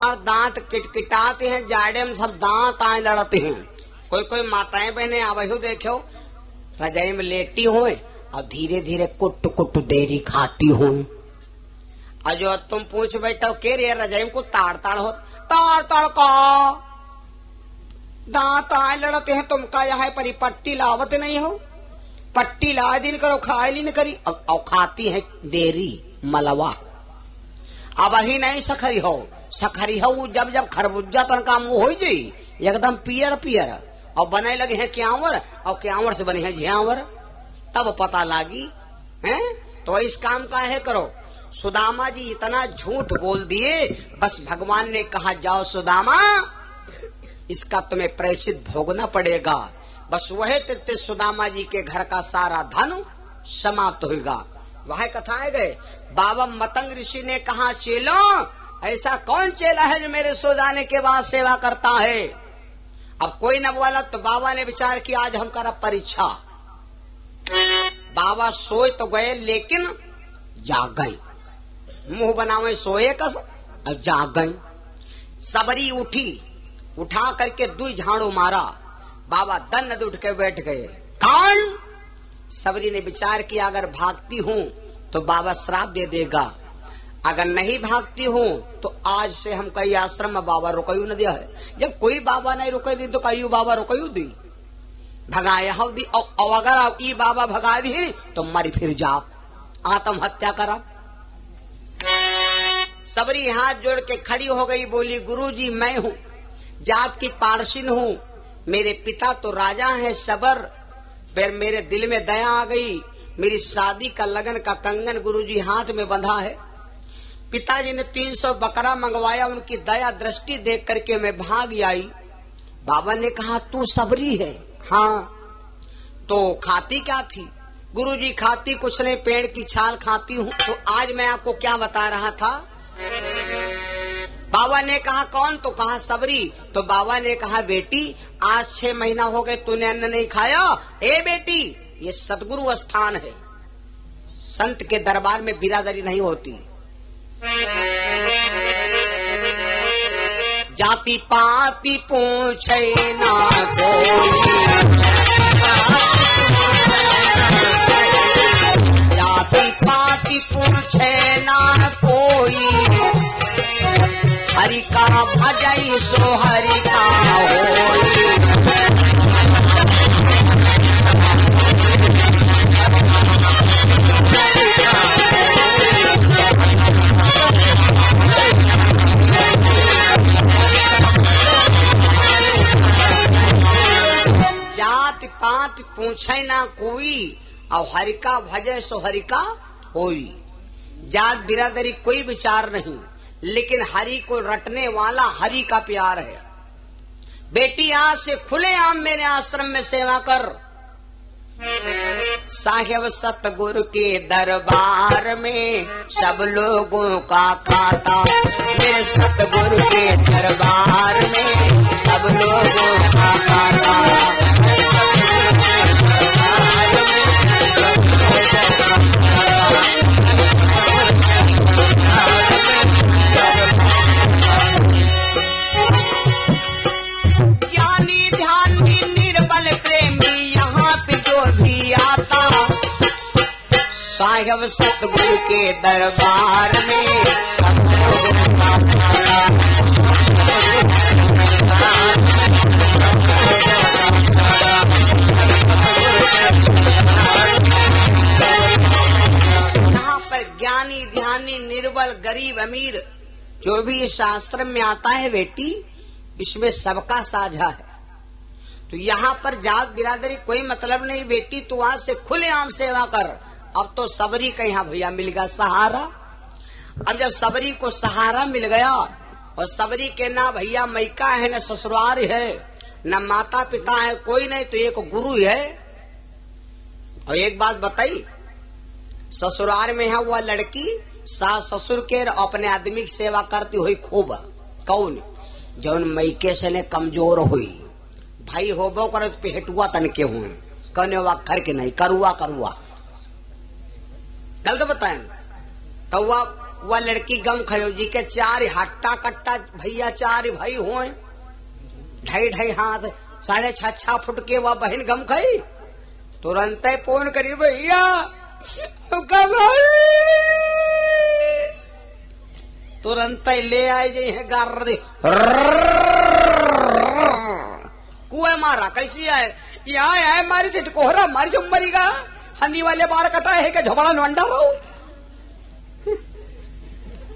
हमार दांत किटकिटाते हैं, जाड़े में सब दांत आए लड़ते हैं। कोई कोई माताएं बहने आवहु देखो रजाई में लेटी हुए और धीरे धीरे कुट कुट देरी खाती हूँ। और जो तुम पूछ बैठो के रे रजाई में को ताड़ ताड़ हो, ताड़ ताड़ का दांत आए लड़ते हैं, तुम का यहाँ परी पट्टी लावत नहीं हो, पट्टी ला दिन करो खाए ली न करी। अब खाती है देरी मलवा। अब ही नहीं सखरी हो जब जब खरबूजा तन का मुंह हो जाई एकदम पियर पियर और बने लगे हैं क्यावर और क्यावर से बने हैं झियावर, तब पता लागी हैं। तो इस काम का है करो। सुदामा जी इतना झूठ बोल दिए, बस भगवान ने कहा जाओ सुदामा इसका तुम्हें प्रायश्चित भोगना पड़ेगा। बस वह तृतीय सुदामा जी के घर का सारा धन समाप्त होगा। वह कथाएं गए। बाबा मतंग ऋषि ने कहा चेलों ऐसा कौन चेला है जो मेरे सो जाने के बाद सेवा करता है। अब कोई न बोला तो बाबा ने विचार किया आज हम करा परीक्षा। बाबा सोए तो गए लेकिन जाग गए, मुंह बनावे सोए कस और जाग गए। सबरी उठी, उठा करके 2 झाड़ू मारा, बाबा दन्नद उठ के बैठ गए। कौन? सबरी ने विचार किया अगर भागती हूँ तो बाबा श्राप दे देगा, अगर नहीं भागती हूँ तो आज से हम कई आश्रम में बाबा रुकयू न दिया है। जब कोई बाबा नहीं रुकई दी तो कई बाबा रुकयू दी भगाया हो दी। और अगर ई बाबा भगा दी तो मरी फिर जाओ, आत्महत्या करा। सबरी हाथ जोड़ के खड़ी हो गई, बोली गुरुजी मैं हूँ, जात की पारसिन हूँ, मेरे पिता तो राजा है सबर, फिर मेरे दिल में दया आ गई, मेरी शादी का लगन का कंगन गुरुजी हाथ में बंधा है। पिताजी ने 300 बकरा मंगवाया, उनकी दया दृष्टि देख करके मैं भाग आई। बाबा ने कहा तू सबरी है? हाँ। तो खाती क्या थी? गुरुजी खाती कुछ नहीं, पेड़ की छाल खाती हूँ। तो आज मैं आपको क्या बता रहा था। बाबा ने कहा कौन? तो कहा सबरी। तो बाबा ने कहा बेटी आज 6 महीना हो गए तूने अन्न नहीं खाया। ए बेटी ये सतगुरु स्थान है, संत के दरबार में बिरादरी नहीं होती। जाति पाति पूछे ना कोई, जाति पाति पूछे ना कोई, हरि का भजई सो हरि का होई। जात पात पूछे ना कोई और हरि का भजय सो हरि का होई। जात बिरादरी कोई विचार नहीं, लेकिन हरि को रटने वाला हरि का प्यार है। बेटी आज से खुले आम मेरे आश्रम में सेवा कर। साहेब सतगुरु के दरबार में सब लोगों का खाता, मेरे सतगुरु के दरबार में सब लोगों का खाता। ज्ञानी ध्यानी निर्बल प्रेमी यहाँ पे जो भी आता, साहेब सतगुरु के दरबार में सब लोगों का खाता। यहाँ पर ज्ञानी ध्यानी निर्बल गरीब अमीर जो भी इस आश्रम में आता है बेटी, इसमें सबका साझा है। तो यहाँ पर जात बिरादरी कोई मतलब नहीं बेटी, तू आज से खुलेआम सेवा कर। अब तो सबरी का यहाँ भैया मिल गया सहारा। अब जब सबरी को सहारा मिल गया और सबरी के ना भैया मैका है न ससुराल है न माता पिता है, कोई नहीं तो एक गुरु है। और एक बात बताई, ससुराल में है वह लड़की सास ससुर के अपने आदमी की सेवा करती हुई खूब। कौन? जौन मैके से ने कमजोर हुई, भाई होबो कर पेटुआ तनके हुए, कहने वाखर के नहीं, करुआ करुआ। गलत बताए तो वह वह लड़की गम खयो जी के 4 हट्टा कट्टा भैया 4 भाई हुए, 2.5 हाथ 6.5 फुट के वह बहन गम खाई। तुरंत फोन करी भैया तुरंत ले आए जी है गार कुएं मारा। कैसी आए यहाँ आए मारी थे कोहरा मारी जो मरीगा हनी वाले बार कटाए है कि झोपड़ा नंडा रहो।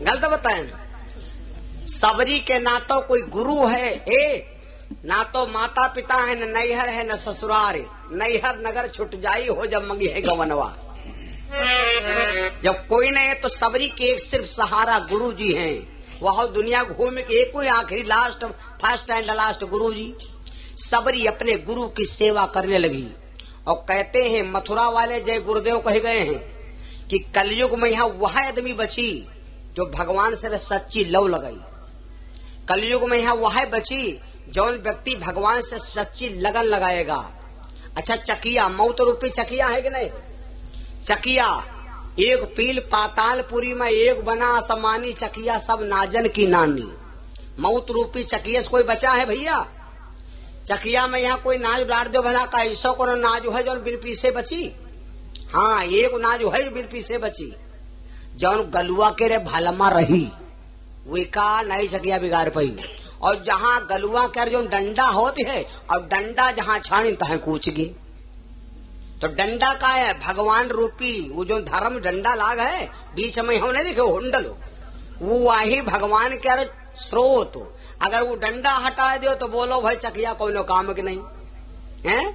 गलत बताए। सबरी के ना तो कोई गुरु है ना तो माता पिता है, न नैहर है न ससुराल। नैहर नगर छुट जाई हो जब मंगी है गवनवा। जब कोई नहीं है तो सबरी के एक सिर्फ सहारा गुरु जी हैं। वह दुनिया घूम के एक कोई आखिरी लास्ट फर्स्ट एंड लास्ट गुरु जी। सबरी अपने गुरु की सेवा करने लगी और कहते हैं मथुरा वाले जय गुरुदेव कहे गए हैं कि कलयुग में यहाँ वह आदमी बची जो भगवान से सच्ची लव लगाई। कलयुग में यहाँ वह बची जौन व्यक्ति भगवान से सच्ची लगन लगाएगा। अच्छा चकिया मौत रूपी चकिया है कि नहीं? चकिया एक पील पातालपुरी में एक बना असमानी चकिया सब नाजन की नानी। मौत रूपी चकिया से कोई बचा है भैया? चकिया में यहाँ कोई नाज डाल दो भला का ऐसा को नाज है जौन बिन पीसे बची। हाँ एक नाज है बिन पीसे बची जौन गलुआ के रे भलमा रही वे का नई चकिया बिगाड़ पाई। और जहाँ गलुआ कर जो डंडा होती है और डंडा जहाँ छाणी तहाँ कूच गए। तो डंडा का है भगवान रूपी वो जो धर्म डंडा लाग है बीच में हम नहीं देखे हुंडल वो वही भगवान के स्रोत। अगर वो डंडा हटा दो तो बोलो भाई चकिया कोई नो काम के नहीं है।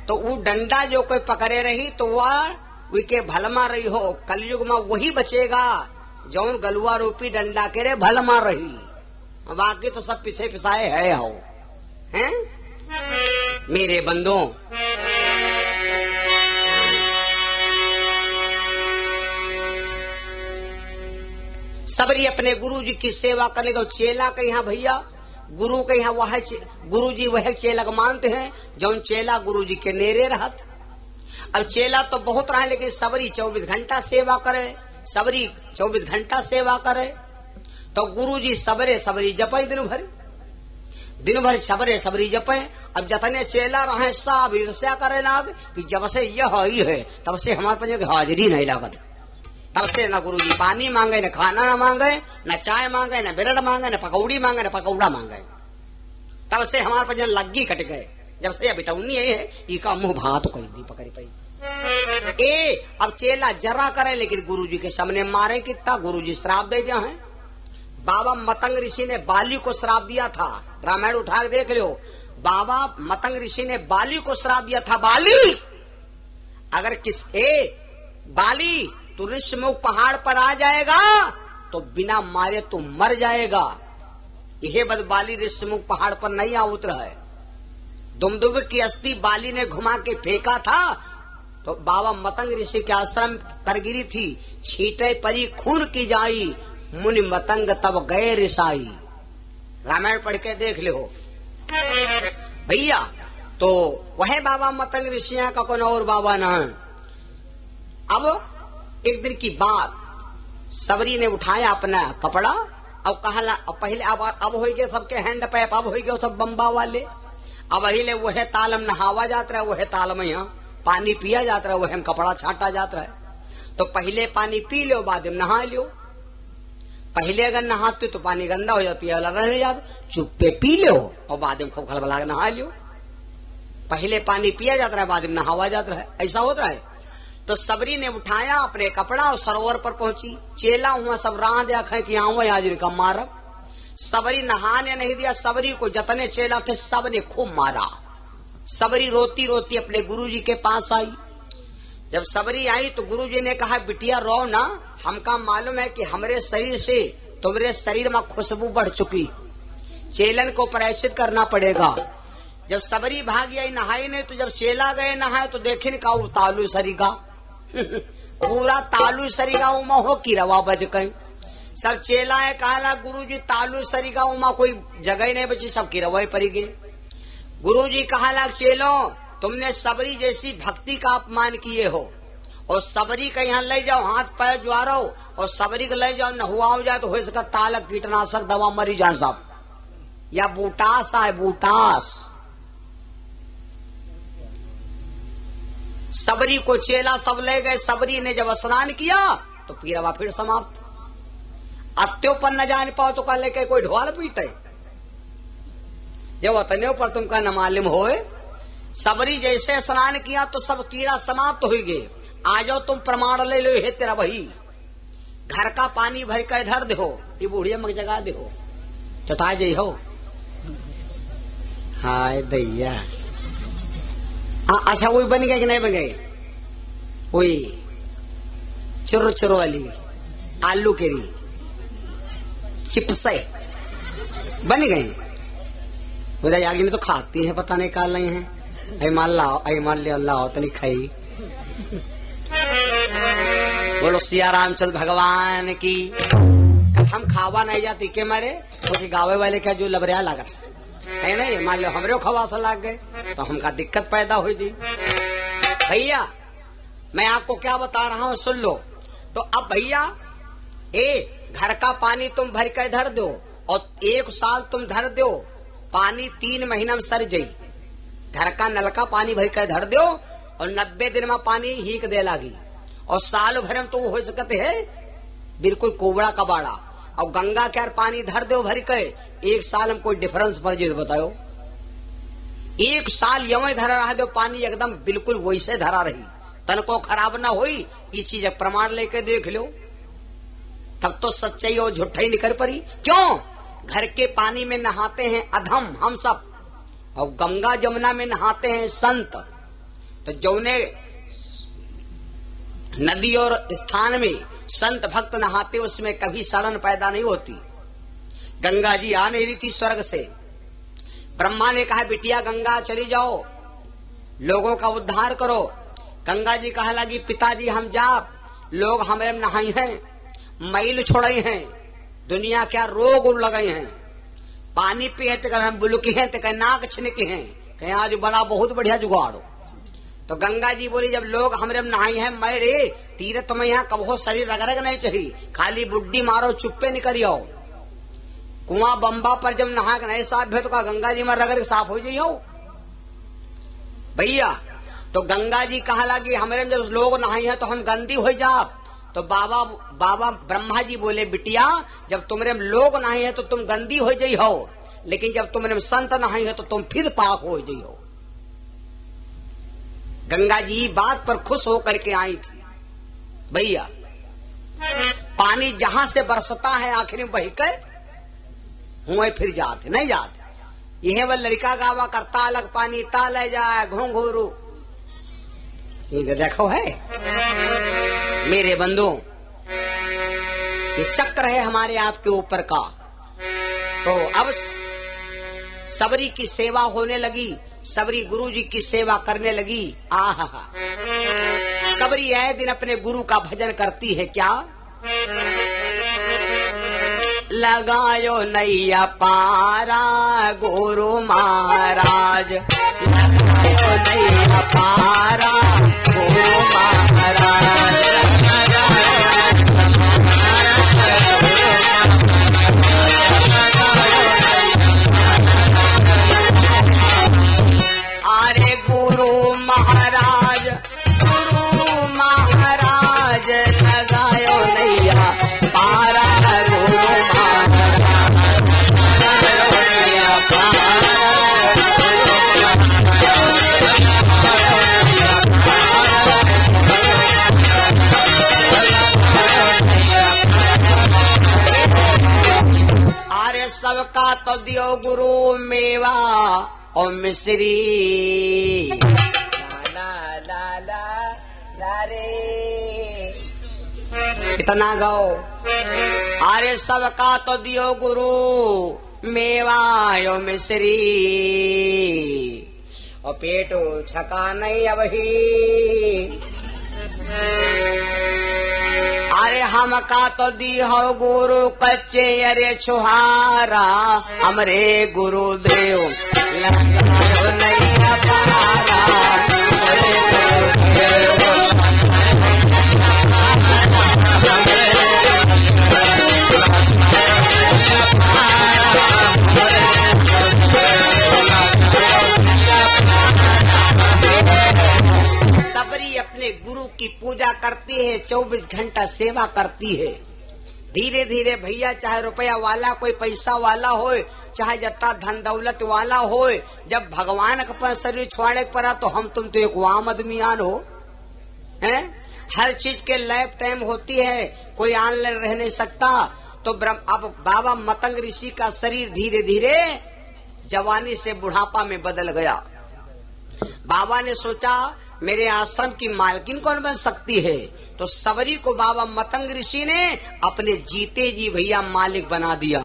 तो वो डंडा जो कोई पकड़े रही तो वह के भलमा रही हो। कलयुग में वही बचेगा जौन गलुआ रूपी डंडा के रे भलमा रही। बाकी तो सब पिसे पिसाए है हो हैं मेरे बंदों। सबरी अपने गुरु जी की सेवा करने का चेला के यहाँ भैया गुरु के यहाँ वह गुरु जी वह चेला को मानते हैं जौन चेला गुरु जी के नेरे रहत। अब चेला तो बहुत रहा लेकिन सबरी 24 घंटा सेवा करे। सबरी 24 घंटा सेवा करे तो गुरु जी सबरे सबरी जपे दिन भर सबरे सबरी जपे। अब जतने चेला रहे सब ईर्ष्या करे लाग कि जब से यह ही है तब से हमारे पंजे की हाजिरी नहीं लागत। तब से न गुरु जी पानी मांगे न खाना न मांगे न चाय मांगे न ब्रेड मांगे न पकौड़ी मांगे न पकौड़ा मांगे। तब से हमारे पंजे लग्गी कट गए। जब से अभी तौनी है इका मुंह भात कही दी पकड़ी पाई। अब चेला जरा करे लेकिन गुरु जी के सामने मारे कितना। गुरु जी श्राप दे दिया है। बाबा मतंग ऋषि ने बाली को श्राप दिया था। रामायण उठा के देख लो। बाबा मतंग ऋषि ने बाली को श्राप दिया था। बाली अगर बाली तू ऋषिमुख पहाड़ पर आ जाएगा तो बिना मारे तू मर जाएगा। यह बद बाली ऋषिमुख पहाड़ पर नहीं आ उतरा है। दुमदुम की अस्थि बाली ने घुमा के फेंका था तो बाबा मतंग ऋषि के आश्रम पर गिरी थी। छींटे परी खून की जाई मुनि मतंग तब गए रिसाई। रामायण पढ़ के देख लो भैया। तो वह बाबा मतंग ऋषिया का कौन और बाबा ना। अब एक दिन की बात सबरी ने उठाया अपना कपड़ा अब कहा पहले अब हो गए सबके हैंड पैप। अब हो गए सब बम्बा वाले। अब अहिले वह तालम नहावा जाता रहा वह तालम यहाँ पानी पिया जाता रहा वह कपड़ा छाटा जाता है। तो पहले पानी पी लो बाद में नहा लो। पहले अगर नहाते तो पानी गंदा हो जाता पिया रहने जाता चुप्पे पी लो और बाद में खूब खड़बड़ा नहा लो। पहले पानी पिया जाता है बाद में नहावा जाता है ऐसा होता है। तो सबरी ने उठाया अपने कपड़ा और सरोवर पर पहुंची। चेला हुआ सब राह देखा कि आओ आज का मारब। सबरी नहाने नहीं दिया। सबरी को जतने चेला थे सब ने खूब मारा। सबरी रोती रोती अपने गुरुजी के पास आई। जब सबरी आई तो गुरुजी ने कहा बिटिया रो ना। हमका मालूम है कि हमारे शरीर से तुम्हारे शरीर में खुशबू बढ़ चुकी। चेलन को प्रायश्चित करना पड़ेगा। जब सबरी भाग आई नहाई नहीं तो जब चेला गए नहाए तो देखे का तालू सरीगा पूरा तालू सरीगा उमा हो की रवा बज गई। सब चेला है कहला गुरुजी तालू सरीगा उमा कोई जगह नहीं बची सब की रवा पड़ी गई। गुरुजी कहला चेलो तुमने सबरी जैसी भक्ति का अपमान किए हो और सबरी का यहाँ ले जाओ, हाथ पैर जुआरो और सबरी का ले जाओ, नहुआओ जाए तो हो सका तालक कीटनाशक दवा मरी जाए सब, या बूटास आए बूटास। सबरी को चेला सब ले गए। सबरी ने जब स्नान किया तो पीरवा फिर समाप्त। अत्यो पर न जान पाओ तो कल लेके कोई ढोल पीटे, जब अतने पर तुमका न मालूम होए। सबरी जैसे स्नान किया तो सब कीड़ा समाप्त हो गए। आ जाओ तुम प्रमाण ले लो, हे तेरा वही घर का पानी भर कर धर दो, ये बूढ़िया मग जगा दो, चटा जाइ हो। हाय दैया, अच्छा वही बन गए कि नहीं बन गए? वही चुर चुर वाली आलू केरी चिप्स बन गए। बोला यार ने तो खाती है, पता नहीं काल नहीं है। आई मान लाओ, आई मान ले अल्लाह तो नहीं खाई। बोलो सिया रामचंद्र भगवान की। हम खावा नहीं जाती के मारे, क्योंकि गावे वाले का जो लबरिया लागत है नहीं, मान लो हमरे खवासा लाग गए तो हमका दिक्कत पैदा हो जी। भैया मैं आपको क्या बता रहा हूँ सुन लो। तो अब भैया घर का पानी तुम भर कर धर दो और 1 साल तुम धर दो, पानी 3 महीना में सर जाई। घर का नल का पानी भर कर धर दो और 90 दिन में पानी हीक दे लागी, और साल भर में तो वो हो सकते है बिल्कुल कोबड़ा कबाड़ा। और गंगा के पानी धर दो भर के 1 साल में कोई डिफरेंस पड़ जाए बताओ। 1 साल यवं धरा रहा दो पानी एकदम बिल्कुल वैसे धरा रही, तन को खराब ना हुई। ये चीज प्रमाण लेके देख लो, तब तो सच्चाई और झूठा ही निकल पड़ी। क्यों? घर के पानी में नहाते हैं अधम हम सब, और गंगा जमुना में नहाते हैं संत। तो जौने नदी और स्थान में संत भक्त नहाते उसमें कभी सड़न पैदा नहीं होती। गंगा जी आ नहीं रही थी स्वर्ग से, ब्रह्मा ने कहा बिटिया गंगा चली जाओ, लोगों का उद्धार करो। गंगा जी कहा लगी पिताजी हम जाप, लोग हमें नहाई हैं, मैल छोड़े हैं, दुनिया क्या रोग लगाई हैं, पानी पिए तो हम बुलकी हैं, तो कहीं नाक छिनके हैं, कहीं आज बड़ा बहुत बढ़िया जुगाड़ो। तो गंगा जी बोली जब लोग हमरे नहाई हैं, मैं रे तीरथ में यहाँ कबो शरीर रगरग नहीं चाहिए, खाली बुड्डी मारो चुप्पे निकलियो। कुआं बम्बा पर जब नहा के नहीं साफ है तो का गंगा जी में रगड़ साफ हो जाइयो भैया। तो गंगा जी कहा लगी हमरे जब लोग नहाई हैं तो हम गंदी हो जा। तो बाबा ब्रह्मा जी बोले बिटिया जब तुमरे लोग नहाई है तो तुम गंदी हो जाइ हो, लेकिन जब तुमरे संत नहाई है तो तुम फिर पाक हो जाइ हो। गंगा जी बात पर खुश होकर के आई थी भैया। पानी जहां से बरसता है आखिर में बही के हुए फिर जाते नहीं जाते। यह वह लड़का गावा करता अलग पानी ताले जाए घोंघोरू, ये देखो है मेरे बंधु, ये चक्र है हमारे आपके ऊपर का। तो अब सबरी की सेवा होने लगी, सबरी गुरु जी की सेवा करने लगी। आहा सबरी आए दिन अपने गुरु का भजन करती है क्या? लगायो नैया पारा गुरु महाराज, लगायो नैया पारा गुरु महाराज। अरे गुरु महाराज, गुरु महाराज लगायो नैया पारा गुरु सबका तो दियो गुरु मेवा और मिश्री। ला ला ला ला रे कितना गाओ। अरे सबका तो दियो गुरु मेवा और मिश्री, और पेटो छका नहीं अब ही। अरे हमका तो दी हो गुरु कच्चे अरे छुहारा, हमरे गुरुदेव लगायो नैया पारा, हमरे गुरुदेव आती है, 24 घंटा सेवा करती है। धीरे धीरे भैया, चाहे रुपया वाला, कोई पैसा वाला हो, चाहे जत्ता धन दौलत वाला हो, जब भगवान का शरीर छोड़ने पड़ा तो हम तुम तो एक वाम आदमियान हो हैं। हर चीज के लाइफ टाइम होती है, कोई ऑनलाइन रह नहीं सकता। तो अब बाबा मतंग ऋषि का शरीर धीरे धीरे जवानी से बुढ़ापा में बदल गया। बाबा ने सोचा मेरे आश्रम की मालकिन कौन बन सकती है, तो सबरी को बाबा मतंग ऋषि ने अपने जीते जी भैया मालिक बना दिया।